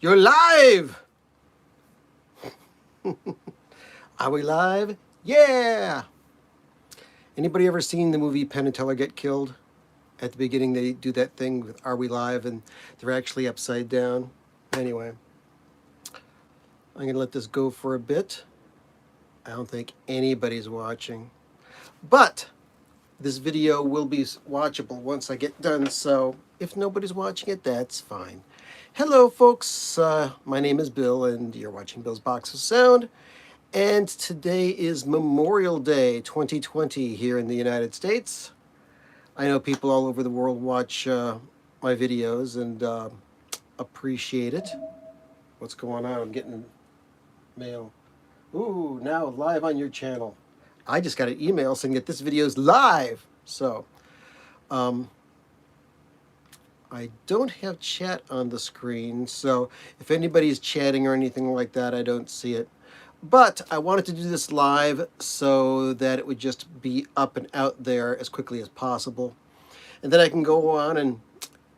You're live! Are we live? Yeah! Anybody ever seen the movie Penn and Teller Get Killed? At the beginning they do that thing with Are We Live? And they're actually upside down. Anyway, I'm going to let this go for a bit. I don't think anybody's watching. But this video will be watchable once I get done, so if nobody's watching it, that's fine. Hello, folks. My name is Bill, and you're watching Bill's Box of Sound. And today is Memorial Day 2020 here in the United States. I know people all over the world watch my videos and appreciate it. What's going on? I'm getting mail. Ooh, now live on your channel. I just got an email saying that this video is live. So, I don't have chat on the screen, so if anybody's chatting or anything like that, I don't see it. But I wanted to do this live so that it would just be up and out there as quickly as possible. And then I can go on and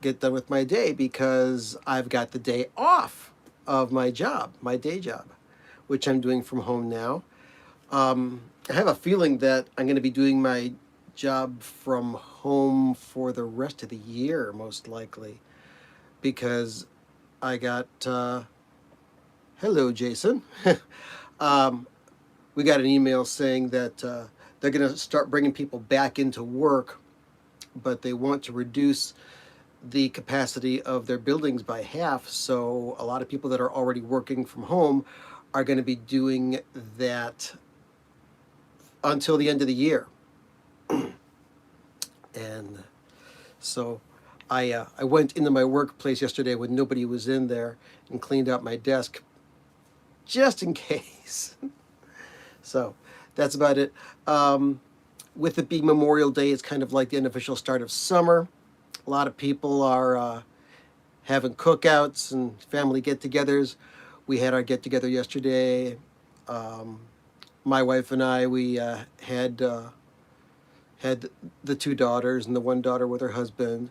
get done with my day because I've got the day off of my job, my day job, which I'm doing from home now. I have a feeling that I'm going to be doing my job from home for the rest of the year, most likely, because I got, hello, Jason. We got an email saying that they're going to start bringing people back into work, but they want to reduce the capacity of their buildings by half. So a lot of people that are already working from home are going to be doing that until the end of the year. And so I went into my workplace yesterday when nobody was in there and cleaned out my desk just in case. So that's about it. With it being Memorial Day, it's kind of like the unofficial start of summer. A lot of people are having cookouts and family get-togethers. We had our get-together yesterday. My wife and I, we had the two daughters and the one daughter with her husband.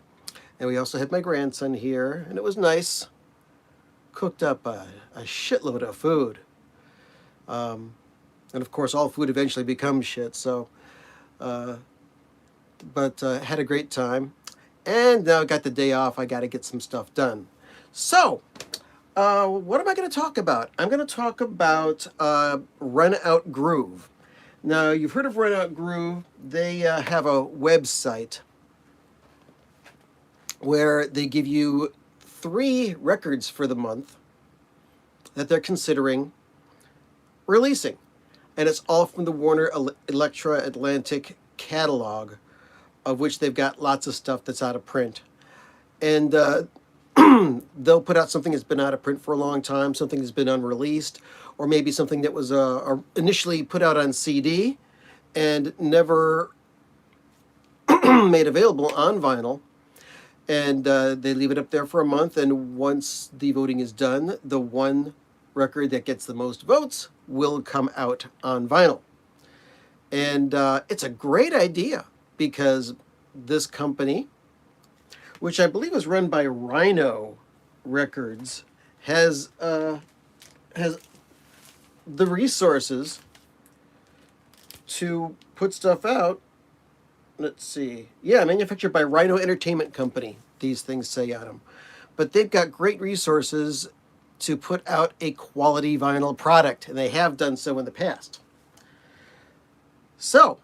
And we also had my grandson here, and it was nice. Cooked up a shitload of food. And of course, all food eventually becomes shit, so... but had a great time. And now I got the day off, I got to get some stuff done. So, what am I going to talk about? I'm going to talk about Run Out Groove. Now, you've heard of Run Out Groove. They have a website where they give you 3 records for the month that they're considering releasing. And it's all from the Warner Elektra Atlantic catalog, of which they've got lots of stuff that's out of print. And they'll put out something that's been out of print for a long time, something that's been unreleased, or maybe something that was initially put out on CD and never made available on vinyl. And they leave it up there for a month, and once the voting is done, the one record that gets the most votes will come out on vinyl. And it's a great idea because this company, which I believe is run by Rhino Records, has the resources to put stuff out. Let's see. Yeah, manufactured by Rhino Entertainment Company, these things say on them. But they've got great resources to put out a quality vinyl product, and they have done so in the past. So,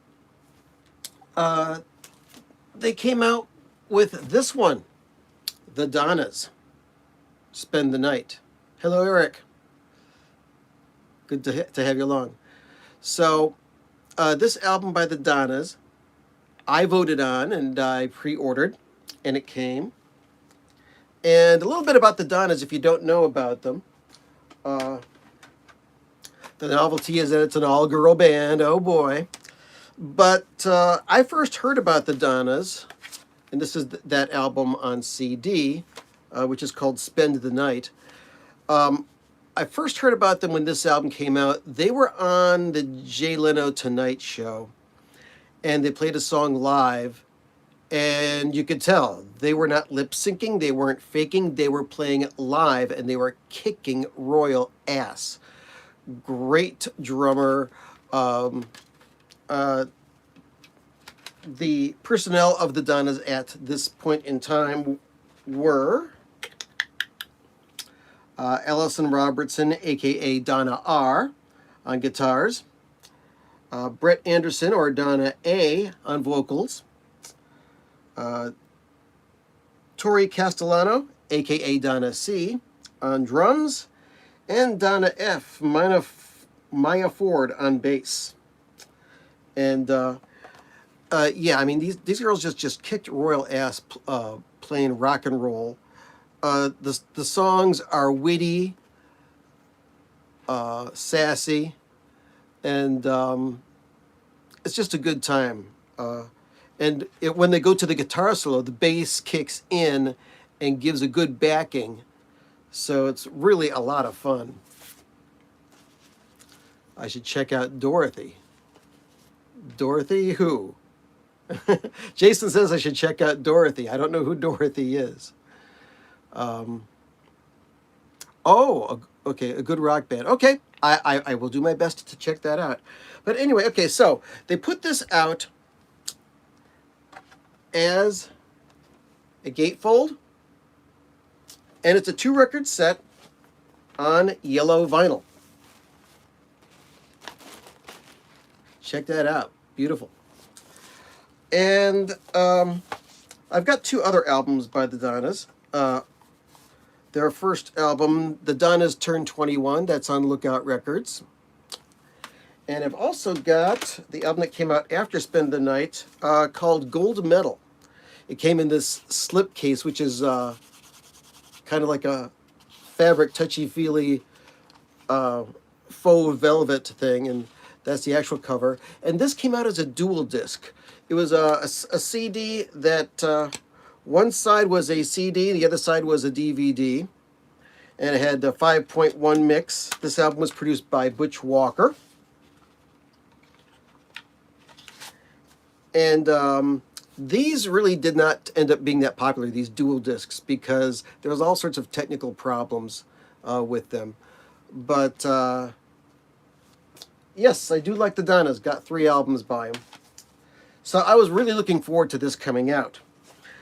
they came out with this one, the Donnas, Spend the Night. Hello, Eric. Good to have you along. So, this album by the Donnas, I voted on and I pre-ordered, and it came. And a little bit about the Donnas, if you don't know about them. The novelty is that it's an all-girl band, oh boy. But I first heard about the Donnas, and this is that album on CD, which is called Spend the Night. I first heard about them when this album came out. They were on the Jay Leno Tonight Show, and they played a song live, And you could tell they were not lip syncing, they weren't faking, they were playing live, and they were kicking royal ass. Great drummer. Um, uh, the personnel of the Donnas at this point in time were Allison Robertson, aka Donna R, on guitars, Brett Anderson, or Donna A, on vocals, Tori Castellano, aka Donna C, on drums, and Donna F, Maya Ford, on bass. And yeah, I mean, these girls just kicked royal ass playing rock and roll. The songs are witty, sassy, and it's just a good time. And when they go to the guitar solo, the bass kicks in and gives a good backing. So it's really a lot of fun. I should check out Dorothy. Dorothy who? Jason says I should check out Dorothy. I don't know who Dorothy is. Okay, a good rock band. Okay, I will do my best to check that out. But anyway, okay, so they put this out as a gatefold, and it's a 2-record set on yellow vinyl. Check that out. Beautiful. And I've got 2 other albums by the Donnas. Their first album, The Donnas Turn 21, that's on Lookout Records. And I've also got the album that came out after Spend the Night, called Gold Medal. It came in this slip case, which is kind of like a fabric touchy-feely faux velvet thing, and that's the actual cover. And this came out as a dual disc. It was a CD that one side was a CD, the other side was a DVD, and it had a 5.1 mix. This album was produced by Butch Walker. And these really did not end up being that popular, these dual discs, because there was all sorts of technical problems with them. But yes, I do like the Donnas. Got 3 albums by them. So I was really looking forward to this coming out.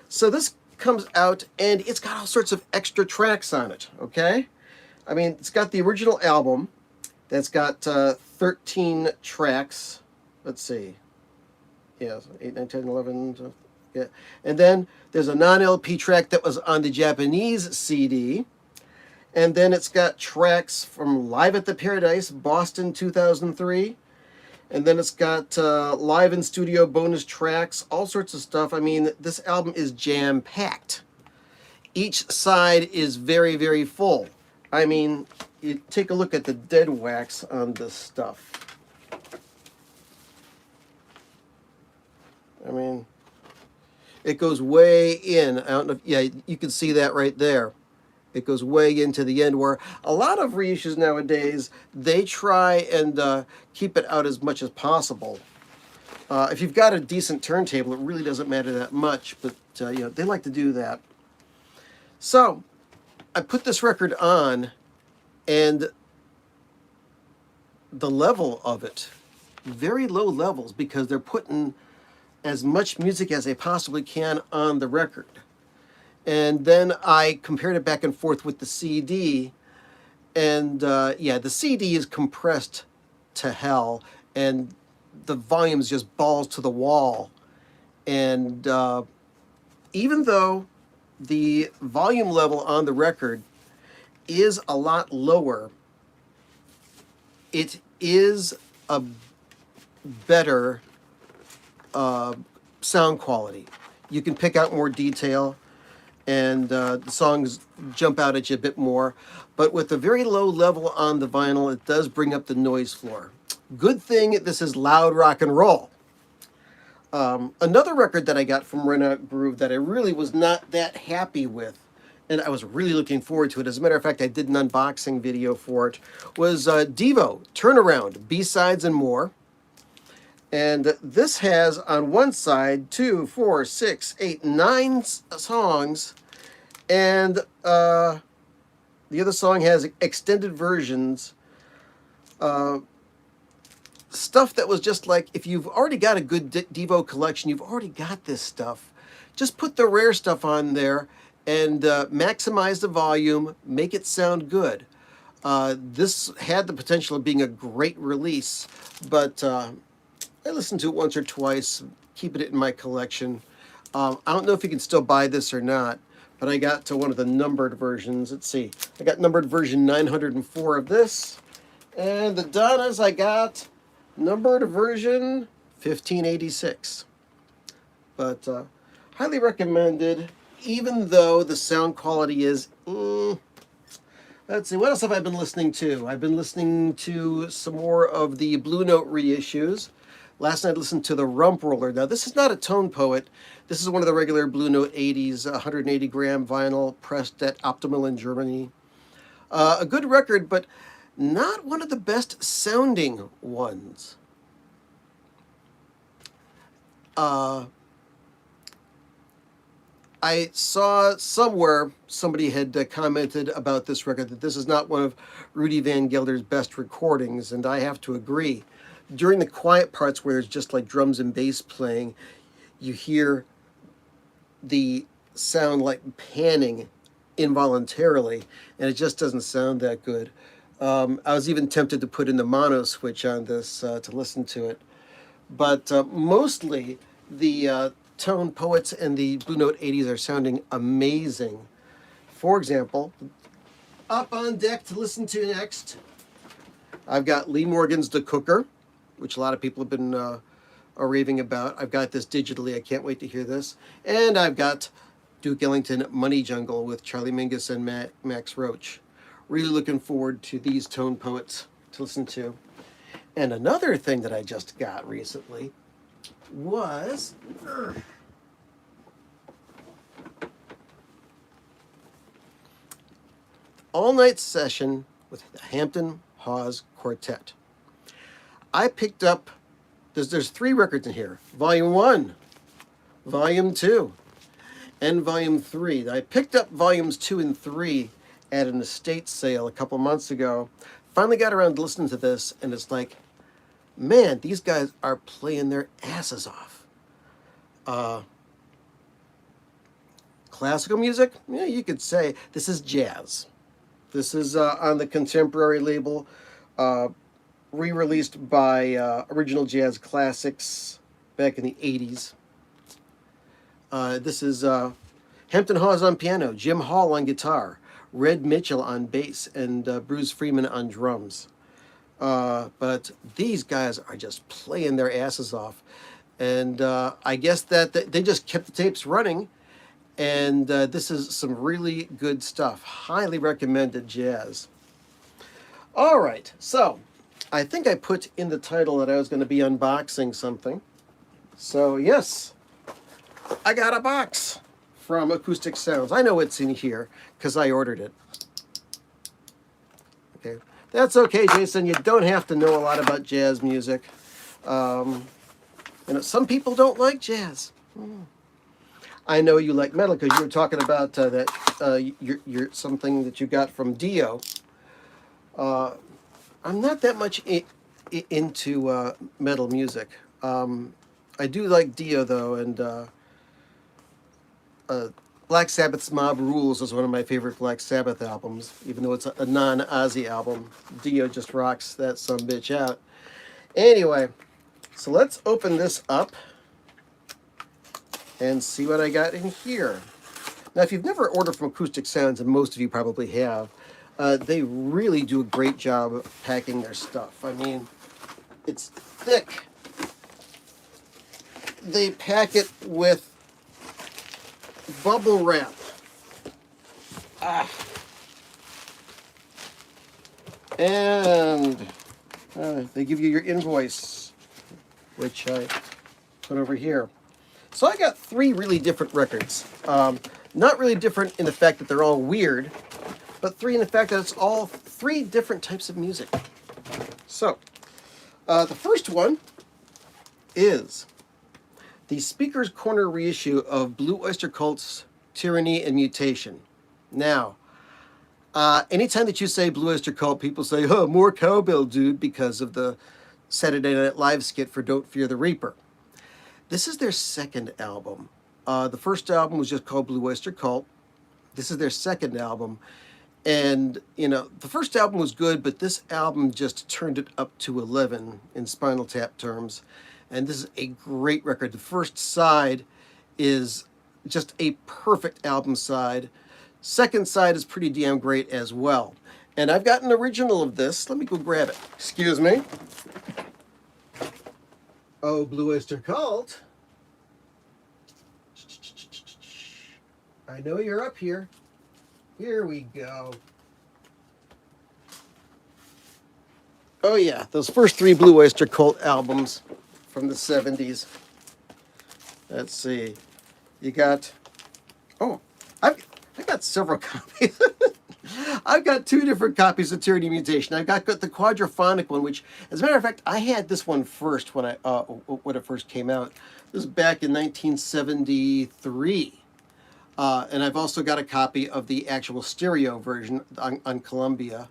So this comes out, and it's got all sorts of extra tracks on it, okay? I mean, it's got the original album that's got 13 tracks. Let's see. Yeah, 8, 9, 10, 11. Yeah. And then there's a non-LP track that was on the Japanese CD. And then it's got tracks from Live at the Paradise, Boston 2003. And then it's got live in studio bonus tracks, all sorts of stuff. I mean, this album is jam-packed. Each side is very, very full. I mean, you take a look at the dead wax on this stuff. I mean, it goes way in. I don't know if, yeah, you can see that right there. It goes way into the end, where a lot of reissues nowadays, they try and keep it out as much as possible. If you've got a decent turntable, it really doesn't matter that much, but you know, they like to do that. So I put this record on, and the level of it, very low levels, because they're putting as much music as they possibly can on the record. And then I compared it back and forth with the CD, and yeah, the CD is compressed to hell, and the volume's just balls to the wall. And even though the volume level on the record is a lot lower, it is a better sound quality. You can pick out more detail, and the songs jump out at you a bit more. But with the very low level on the vinyl, it does bring up the noise floor. Good thing this is loud rock and roll. Another record that I got from Run Out Groove that I really was not that happy with, and I was really looking forward to it, as a matter of fact, I did an unboxing video for it, was Devo, Turnaround, B-Sides and More. And this has on one side 2, 4, 6, 8, 9 songs, and the other song has extended versions. Stuff that was just like, if you've already got a good Devo collection, you've already got this stuff. Just put the rare stuff on there and maximize the volume, make it sound good. This had the potential of being a great release, but I listened to it once or twice, keeping it in my collection. I don't know if you can still buy this or not, but I got to one of the numbered versions. Let's see. I got numbered version 904 of this. And the Donnas I got numbered version 1586. But highly recommended, even though the sound quality is... Let's see, what else have I been listening to? I've been listening to some more of the Blue Note reissues. Last night I listened to the Rump Roller. Now, this is not a tone poet. This is one of the regular Blue Note 80s, 180 gram vinyl, pressed at Optimal in Germany. A good record, but not one of the best sounding ones. I saw somewhere somebody had commented about this record that this is not one of Rudy Van Gelder's best recordings, and I have to agree. During the quiet parts where there's just like drums and bass playing, you hear the sound like panning involuntarily, and it just doesn't sound that good. I was even tempted to put in the mono switch on this to listen to it. But mostly the tone poets and the Blue Note 80s are sounding amazing. For example, up on deck to listen to next, I've got Lee Morgan's The Cooker, which a lot of people have been raving about. I've got this digitally. I can't wait to hear this. And I've got Duke Ellington Money Jungle with Charlie Mingus and Max Roach. Really looking forward to these tone poets to listen to. And another thing that I just got recently was all-night session with the Hampton Hawes Quartet. I picked up, there's 3 records in here. Volume 1, Volume 2, and Volume 3. I picked up Volumes 2 and 3 at an estate sale a couple months ago. Finally got around to listening to this, and it's like, man, these guys are playing their asses off. Classical music? Yeah, you could say this is jazz. This is on the Contemporary label, re-released by Original Jazz Classics back in the 80s. This is Hampton Hawes on piano, Jim Hall on guitar, Red Mitchell on bass, and Bruce Freeman on drums. But these guys are just playing their asses off. And I guess that they just kept the tapes running. And this is some really good stuff. Highly recommended jazz. All right, so I think I put in the title that I was going to be unboxing something. So yes, I got a box from Acoustic Sounds. I know it's in here because I ordered it. Okay, that's okay, Jason. You don't have to know a lot about jazz music. Some people don't like jazz. I know you like metal because you were talking about that you're something that you got from Dio. I'm not that much into metal music. I do like Dio though, and Black Sabbath's Mob Rules is one of my favorite Black Sabbath albums, even though it's a non-Ozzy album. Dio just rocks that sumbitch out. Anyway, so let's open this up and see what I got in here. Now, if you've never ordered from Acoustic Sounds, and most of you probably have, they really do a great job of packing their stuff. I mean, it's thick. They pack it with bubble wrap. And they give you your invoice, which I put over here. So I got 3 really different records. Not really different in the fact that they're all weird, but 3 in the fact that it's all 3 different types of music. So, the first one is the Speaker's Corner reissue of Blue Oyster Cult's Tyranny and Mutation. Now, anytime that you say Blue Oyster Cult, people say, oh, more cowbell, dude, because of the Saturday Night Live skit for Don't Fear the Reaper. This is their second album. The first album was just called Blue Oyster Cult. This is their second album. And, you know, the first album was good, but this album just turned it up to 11 in Spinal Tap terms. And this is a great record. The first side is just a perfect album side. Second side is pretty damn great as well. And I've got an original of this. Let me go grab it. Excuse me. Oh, Blue Oyster Cult. I know you're up here. Here we go. Oh yeah, those first three Blue Oyster Cult albums from the 70s. Let's see. You got... Oh, I've got several copies. I've got two different copies of Tyranny Mutation. I've got the quadraphonic one, which, as a matter of fact, I had this one first when it first came out. This was back in 1973. And I've also got a copy of the actual stereo version on Columbia.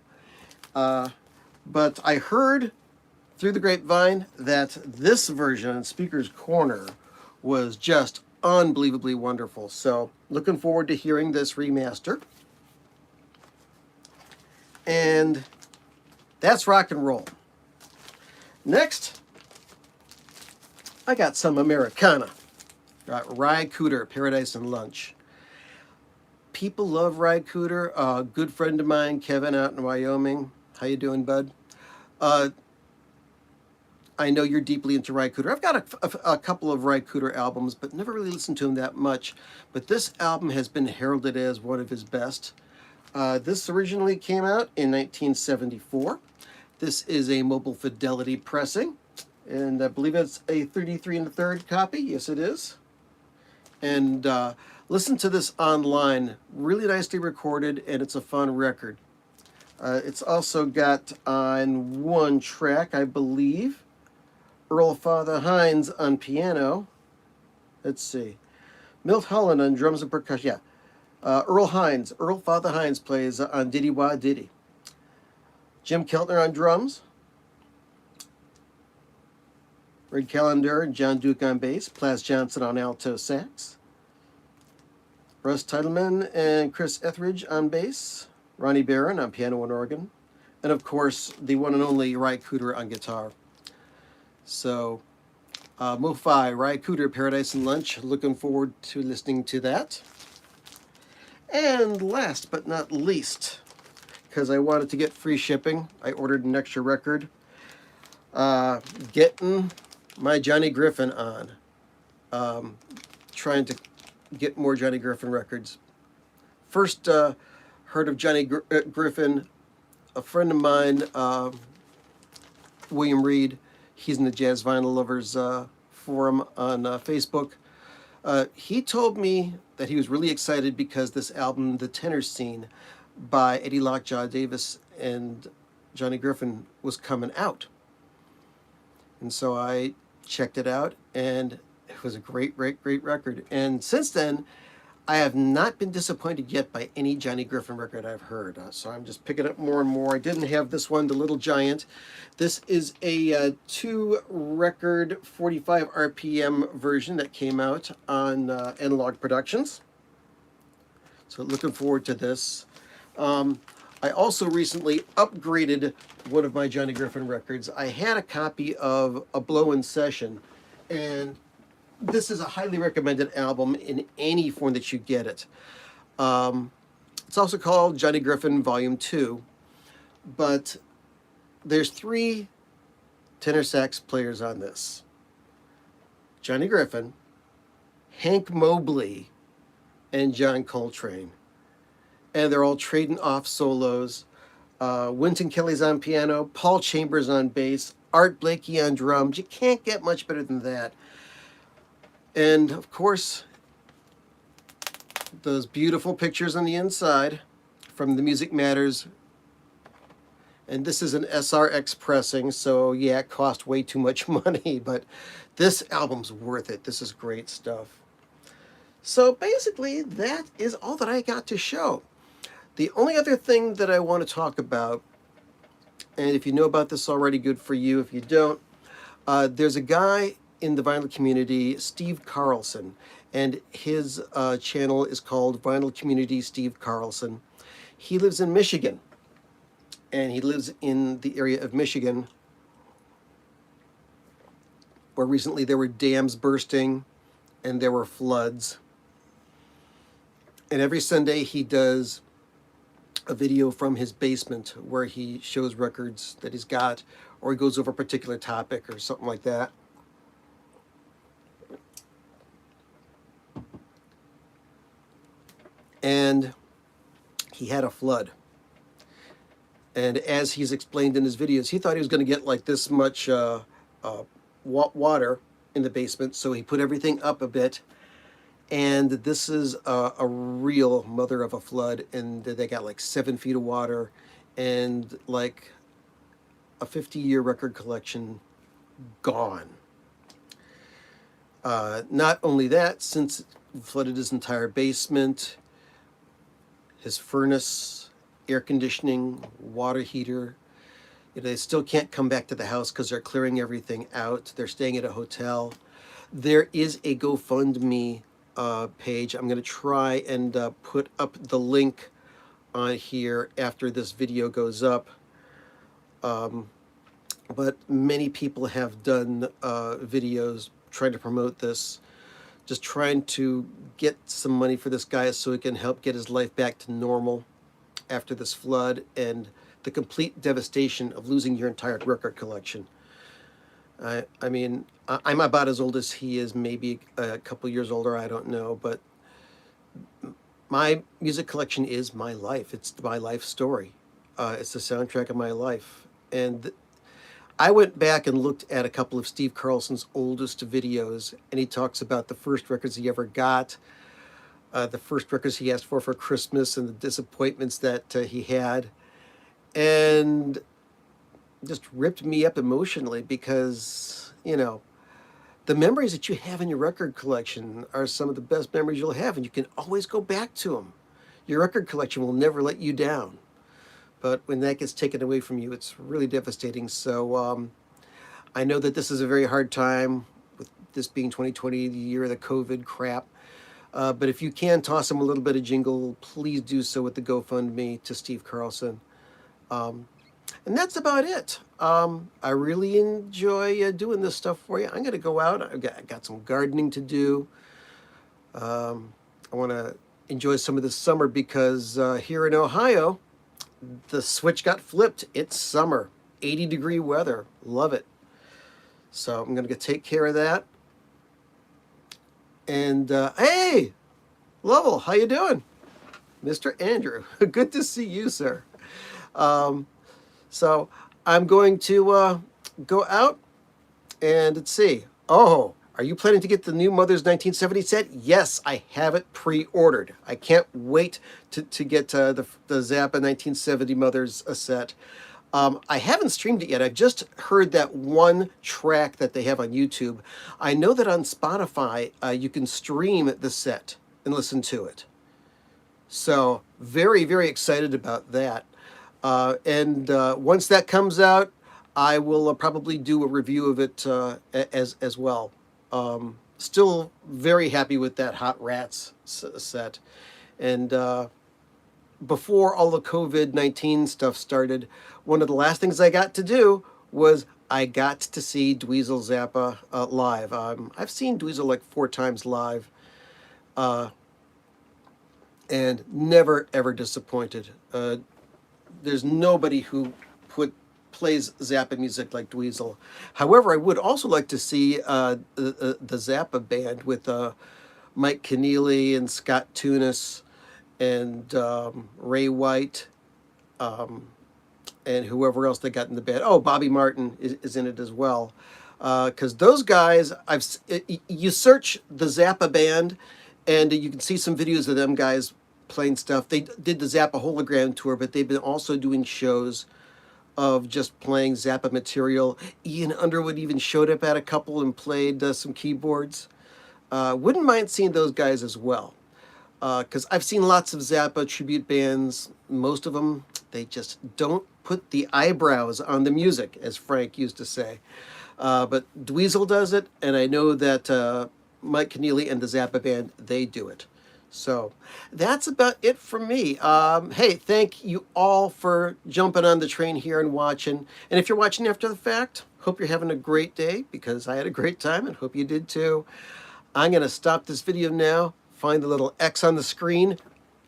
But I heard through the grapevine that this version on Speaker's Corner was just unbelievably wonderful. So looking forward to hearing this remaster. And that's rock and roll. Next, I got some Americana. Got Ry Cooder, Paradise and Lunch. People love Ry Cooder. A good friend of mine, Kevin, out in Wyoming. How you doing, bud? I know you're deeply into Ry Cooder. I've got a couple of Ry Cooder albums, but never really listened to him that much. But this album has been heralded as one of his best. This originally came out in 1974. This is a Mobile Fidelity pressing, and I believe it's a 33 1/3 copy. Yes, it is. And listen to this online. Really nicely recorded, and it's a fun record. It's also got on one track, I believe, Earl Father Hines on piano. Let's see. Milt Holland on drums and percussion. Yeah. Earl Father Hines plays on Diddy Wah Diddy. Jim Keltner on drums. Red Callender and John Duke on bass. Plas Johnson on alto sax. Russ Titleman and Chris Etheridge on bass. Ronnie Barron on piano and organ. And of course, the one and only Ry Cooder on guitar. So, Mo-Fi, Ry Cooder, Paradise and Lunch. Looking forward to listening to that. And last but not least, because I wanted to get free shipping, I ordered an extra record. Getting my Johnny Griffin on. Trying to get more Johnny Griffin records. First heard of Johnny Griffin, a friend of mine, William Reed. He's in the Jazz Vinyl Lovers forum on Facebook. He told me that he was really excited because this album, The Tenor Scene, by Eddie Lockjaw Davis and Johnny Griffin, was coming out. And so I checked it out, and it was a great record. And since then, I have not been disappointed yet by any Johnny Griffin record I've heard. So I'm just picking up more and more. I didn't have this one, The Little Giant. This is a 2-record, 45 RPM version that came out on Analog Productions. So looking forward to this. I also recently upgraded one of my Johnny Griffin records. I had a copy of A Blow in Session, and this is a highly recommended album in any form that you get it. It's also called Johnny Griffin Volume 2, but there's 3 tenor sax players on this. Johnny Griffin, Hank Mobley, and John Coltrane. And they're all trading off solos. Wynton Kelly's on piano, Paul Chambers on bass, Art Blakey on drums. You can't get much better than that. And of course, those beautiful pictures on the inside from the Music Matters And this is an SRX pressing, so yeah, it cost way too much money, but this album's worth it. This is great stuff. So basically, that is all that I got to show. The only other thing that I want to talk about, and if you know about this already, good for you. If you don't, there's a guy in the vinyl community, Steve Carlson, and his channel is called Vinyl Community Steve Carlson. He lives in Michigan, and he lives in the area of Michigan where recently there were dams bursting and there were floods. And every Sunday he does a video from his basement where he shows records that he's got, or he goes over a particular topic or something like that. And he had a flood. And as he's explained in his videos, he thought he was going to get like this much water in the basement, so he put everything up a bit. And this is a real mother of a flood, and they got like 7 feet of water and like a 50-year record collection gone. Not only that, since it flooded his entire basement, his furnace, air conditioning, water heater, they still can't come back to the house because they're clearing everything out. They're staying at a hotel. There is a GoFundMe page. I'm going to try and put up the link on here after this video goes up. But many people have done videos trying to promote this, just trying to get some money for this guy so he can help get his life back to normal after this flood and the complete devastation of losing your entire record collection. I mean, I'm about as old as he is, maybe a couple years older, I don't know, but my music collection is my life. It's my life story. It's the soundtrack of my life. And I went back and looked at a couple of Steve Carlson's oldest videos, and he talks about the first records he ever got, the first records he asked for Christmas, and the disappointments that he had. And just ripped me up emotionally because, the memories that you have in your record collection are some of the best memories you'll have, and you can always go back to them. Your record collection will never let you down. But when that gets taken away from you, it's really devastating. So I know that this is a very hard time, with this being 2020, the year of the COVID crap. But if you can toss him a little bit of jingle, please do so with the GoFundMe to Steve Carlson. And that's about it. I really enjoy doing this stuff for you. I'm going to go out. I got some gardening to do. I want to enjoy some of this summer because here in Ohio, the switch got flipped. It's summer, 80-degree weather. Love it. So I'm going to take care of that. And hey, Lovell, how you doing? Mr. Andrew, good to see you, sir. So I'm going to go out and let's see. Oh, are you planning to get the new Mother's 1970 set? Yes, I have it pre-ordered. I can't wait to get the Zappa 1970 Mother's set. I haven't streamed it yet. I've just heard that one track that they have on YouTube. I know that on Spotify, you can stream the set and listen to it. So very, very excited about that. And once that comes out, I will probably do a review of it as well. Still very happy with that Hot Rats set. And before all the COVID-19 stuff started, one of the last things I got to do was I got to see Dweezil Zappa live. I've seen Dweezil like 4 times live. And never, ever disappointed. There's nobody who plays Zappa music like Dweezil. However, I would also like to see the Zappa band with Mike Keneally and Scott Tunis and Ray White and whoever else they got in the band. Oh, Bobby Martin is in it as well. Because those guys, you search the Zappa band and you can see some videos of them guys playing stuff. They did the Zappa hologram tour, but they've been also doing shows of just playing Zappa material. Ian Underwood even showed up at a couple and played some keyboards. Wouldn't mind seeing those guys as well. Because I've seen lots of Zappa tribute bands. Most of them, they just don't put the eyebrows on the music, as Frank used to say. But Dweezil does it, and I know that Mike Keneally and the Zappa band, they do it. So that's about it for me. Hey, thank you all for jumping on the train here and watching. And if you're watching after the fact, hope you're having a great day, because I had a great time and hope you did too. I'm going to stop this video now. Find the little X on the screen.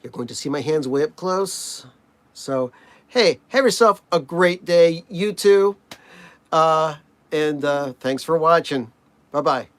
You're going to see my hands way up close. So, hey, have yourself a great day, you too. And thanks for watching. Bye-bye.